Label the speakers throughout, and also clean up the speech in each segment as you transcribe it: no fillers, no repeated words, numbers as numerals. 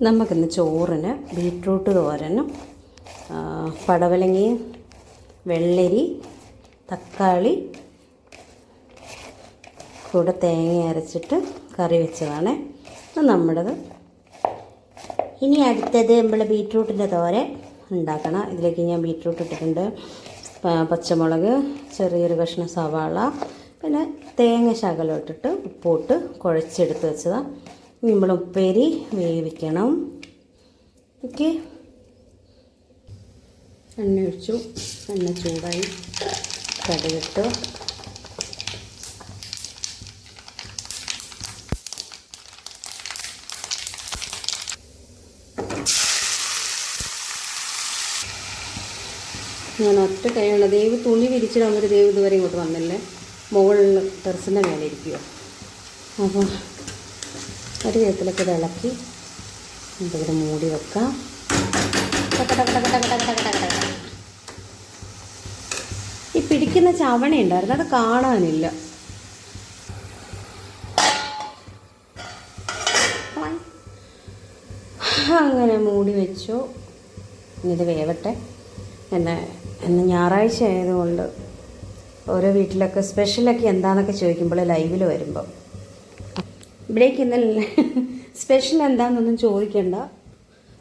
Speaker 1: നമുക്കിന്ന് ചോറിന് ബീട്രൂട്ട് തോരനും പടവലങ്ങയും വെള്ളരി തക്കാളി കൂടെ തേങ്ങ അരച്ചിട്ട് കറി വെച്ചതാണ് നമ്മുടേത്. ഇനി അടുത്തത് നമ്മൾ ബീട്രൂട്ടിൻ്റെ തോരൻ ഉണ്ടാക്കണം. ഇതിലേക്ക് ഞാൻ ബീട്രൂട്ട് ഇട്ടിട്ടുണ്ട്, പച്ചമുളക്, ചെറിയൊരു കഷ്ണം സവാള, പിന്നെ തേങ്ങ ശകലം ഇട്ടിട്ട് ഉപ്പിട്ട് കുഴച്ചെടുത്ത് വെച്ചതാണ്. നമ്മൾ ഉപ്പേരി വേവിക്കണം. ഓക്കെ, എണ്ണ ഒഴിച്ചു, എണ്ണ ചൂടായി, കടുകിട്ട് ഞാൻ ഒറ്റ കൈയുള്ള ദേവ് തുണി വിരിച്ചിടാൻ ഒരു ദേവ് ഇതുവരെ ഇങ്ങോട്ട് വന്നില്ലേ, മുകളിൽ ടെറസിൻ്റെ മേലെ ഇരിക്കുമോ. അപ്പോൾ ഒരു വിധത്തിലൊക്കെ ഇത് ഇളക്കി നമുക്കിവിടെ മൂടി വെക്കാം. ഈ പിടിക്കുന്ന ചവണ ഉണ്ടായിരുന്നു, അത് കാണാനില്ല. അങ്ങനെ മൂടി വെച്ചു. ഇത് വേവട്ടെ. ഇന്ന് ഞായറാഴ്ച ആയതുകൊണ്ട് ഓരോ വീട്ടിലൊക്കെ സ്പെഷ്യലൊക്കെ എന്താണെന്നൊക്കെ ചോദിക്കുമ്പോൾ ലൈവിൽ വരുമ്പോൾ ഇവിടേക്ക് ഇന്നലെ സ്പെഷ്യൽ എന്താണെന്നൊന്നും ചോദിക്കണ്ട.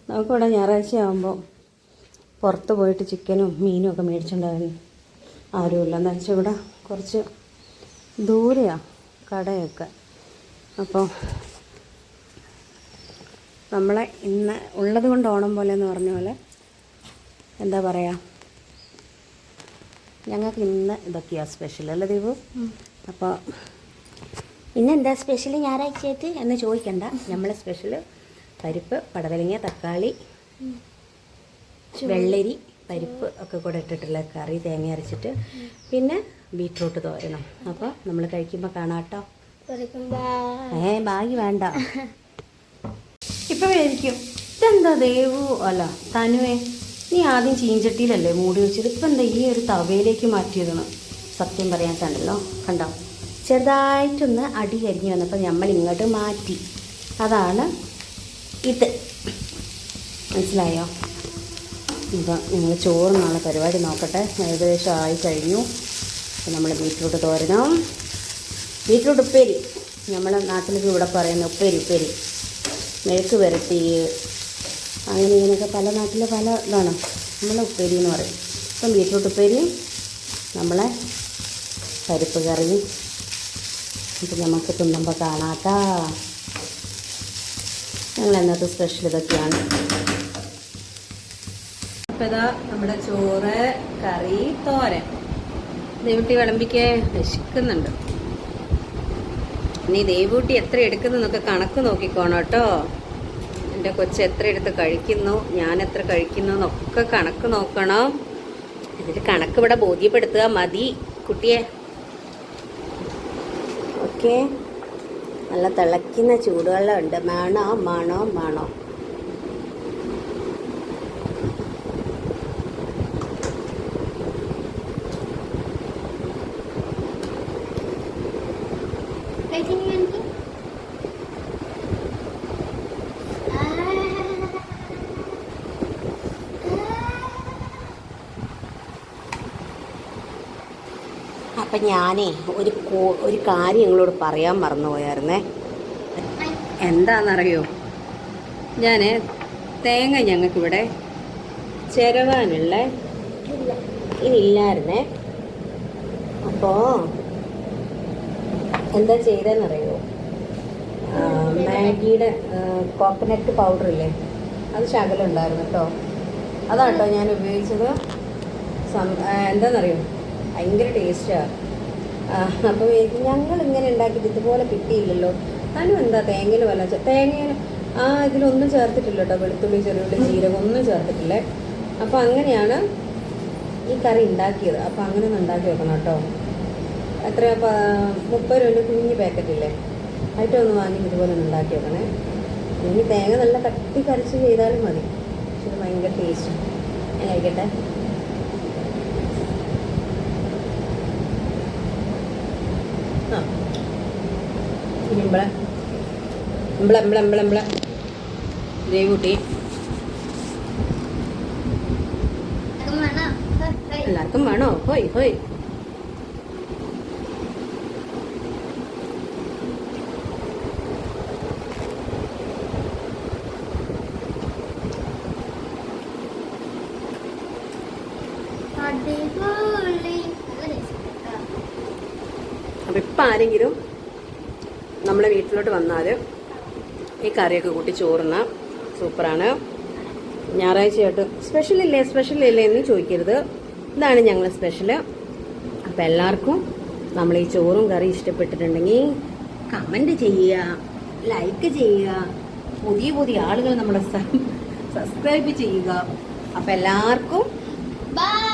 Speaker 1: നമുക്കിവിടെ ഞായറാഴ്ച ആകുമ്പോൾ പുറത്ത് പോയിട്ട് ചിക്കനും മീനും ഒക്കെ മേടിച്ചുണ്ടായിരുന്നു ആരുമില്ല. എന്താ വെച്ചാൽ ഇവിടെ കുറച്ച് ദൂരെയാണ് കടയൊക്കെ. അപ്പോൾ നമ്മളെ ഇന്ന് ഉള്ളത് കൊണ്ട് ഓണം പോലെ എന്ന് പറഞ്ഞ പോലെ എന്താ പറയുക, ഞങ്ങൾക്ക് ഇന്ന് ഇതൊക്കെയാണ് സ്പെഷ്യൽ അല്ലേ ദീപു? അപ്പോൾ ഇന്നെന്താ സ്പെഷ്യൽ ഞായറാഴ്ചയായിട്ട് എന്ന് ചോദിക്കണ്ട. നമ്മളെ സ്പെഷ്യൽ പരിപ്പ്, പടവലങ്ങ, തക്കാളി, വെള്ളരി, പരിപ്പ് ഒക്കെ കൂടെ ഇട്ടിട്ടുള്ള കറി, തേങ്ങ അരച്ചിട്ട്, പിന്നെ ബീട്രൂട്ട് തോരണം. അപ്പോൾ നമ്മൾ കഴിക്കുമ്പോൾ കാണാട്ടോ. ബാഗ് വേണ്ട. ഇപ്പം വിചാരിക്കും ഇതെന്താ ദേവു അല്ല തനുവേ, നീ ആദ്യം ചീഞ്ചട്ടിയിലല്ലേ മൂടി വെച്ചത്, ഇപ്പം എന്താ ഈ ഒരു തവയിലേക്ക് മാറ്റിയതെന്ന് സത്യം പറയാൻ കണ്ടല്ലോ. കണ്ടോ, ചെറുതായിട്ടൊന്ന് അടി കരിഞ്ഞ് വന്നപ്പോൾ നമ്മൾ ഇങ്ങോട്ട് മാറ്റി. അതാണ് ഇത്, മനസ്സിലായോ? ഇപ്പം ഞങ്ങൾ ചോറിനുള്ള പരിപാടി നോക്കട്ടെ. ഏകദേശം ആയി കഴിഞ്ഞു. അപ്പം നമ്മൾ ബീട്രൂട്ട് തോരനും ബീട്രൂട്ട് ഉപ്പേരി, നമ്മളെ നാട്ടിലേക്ക് ഇവിടെ പറയുന്ന ഉപ്പേരി, മെഴുക്ക് പുരട്ടി, അങ്ങനെ ഇങ്ങനെയൊക്കെ പല നാട്ടിൽ പല ഇതാണ്. നമ്മളെ ഉപ്പേരി എന്ന് പറയും. ഇപ്പം ബീട്രൂട്ട് ഉപ്പേരി, നമ്മളെ പരിപ്പ് കറിയും. അപ്പം നമുക്ക് തിന്നുമ്പോൾ കാണാട്ടാ. ഞങ്ങൾ എന്നത്തെ സ്പെഷ്യൽ ഇതൊക്കെയാണ്. അപ്പോൾ ഇതാ നമ്മുടെ ചോറ്, കറി, തോരൻ. ദേവൂട്ടി വിളമ്പിക്ക് വിശക്കുന്നുണ്ട്. ഇനി ദേവൂട്ടി എത്ര എടുക്കുന്നതൊക്കെ കണക്ക് നോക്കിക്കോണം കേട്ടോ. എൻ്റെ കൊച്ച് എത്ര എടുത്ത് കഴിക്കുന്നു, ഞാൻ എത്ര കഴിക്കുന്നു എന്നൊക്കെ കണക്ക് നോക്കണം. എന്നിട്ട് കണക്ക് ഇവിടെ ബോധ്യപ്പെടുത്തുക മതി കുട്ടിയെ. ഓക്കെ, നല്ല തിളയ്ക്കുന്ന ചൂടുവെള്ളം ഉണ്ട്. മണോ. അപ്പം ഞാനേ ഒരു കാര്യം നിങ്ങളോട് പറയാൻ മറന്നുപോയായിരുന്നേ. എന്താണെന്നറിയോ, ഞാൻ തേങ്ങ ഞങ്ങൾക്കിവിടെ ചിരവാനുള്ള ഇതില്ലായിരുന്നേ. അപ്പോൾ എന്താ ചെയ്തതെന്നറിയോ, മാഗിയുടെ കോക്കനട്ട് പൗഡറില്ലേ, അത് ശകലം ഉണ്ടായിരുന്നു കേട്ടോ. അതാണ് കേട്ടോ ഞാൻ ഉപയോഗിച്ചത്. എന്താണെന്നറിയോ, ഭയങ്കര ടേസ്റ്റാണ്. അപ്പോൾ ഞങ്ങളിങ്ങനെ ഉണ്ടാക്കിയിട്ട് ഇതുപോലെ കിട്ടിയില്ലല്ലോ. താനും എന്താ തേങ്ങയിൽ വല്ല തേങ്ങയിൽ ഇതിലൊന്നും ചേർത്തിട്ടില്ല കേട്ടോ. വെളുത്തുള്ളി, ചെറുള്ളി, ജീരകം ഒന്നും ചേർത്തിട്ടില്ലേ. അപ്പോൾ അങ്ങനെയാണ് ഈ കറി ഉണ്ടാക്കിയത്. അപ്പോൾ അങ്ങനെ ഒന്ന് ഉണ്ടാക്കി വെക്കണം കേട്ടോ. എത്ര 30 രൂപ കുഞ്ഞ് പാക്കറ്റില്ലേ, ആയിട്ട് ഒന്ന് വാങ്ങി ഇതുപോലെ ഒന്ന് ഉണ്ടാക്കി വെക്കണേ. ഇനി തേങ്ങ നല്ല കട്ടി കരച്ച് ചെയ്താലും മതി. പക്ഷെ ഇത് ഭയങ്കര ടേസ്റ്റ്. ഞാൻ കഴിക്കട്ടെ. ഇനി ദേവുട്ടി എല്ലാവർക്കും വേണോ? ഹോയ് ഹോയ്. അപ്പം ഇപ്പം ആരെങ്കിലും നമ്മളെ വീട്ടിലോട്ട് വന്നാൽ ഈ കറിയൊക്കെ കൂട്ടി ചോറുന്ന സൂപ്പറാണ്. ഞായറാഴ്ചയായിട്ട് സ്പെഷ്യൽ ഇല്ലേ എന്ന് ചോദിക്കരുത്. ഇതാണ് ഞങ്ങൾ സ്പെഷ്യല്. അപ്പം എല്ലാവർക്കും നമ്മൾ ഈ ചോറും കറി ഇഷ്ടപ്പെട്ടിട്ടുണ്ടെങ്കിൽ കമൻറ്റ് ചെയ്യുക, ലൈക്ക് ചെയ്യുക, പുതിയ ആളുകൾ നമ്മളെ സബ്സ്ക്രൈബ് ചെയ്യുക. അപ്പം എല്ലാവർക്കും ബൈ.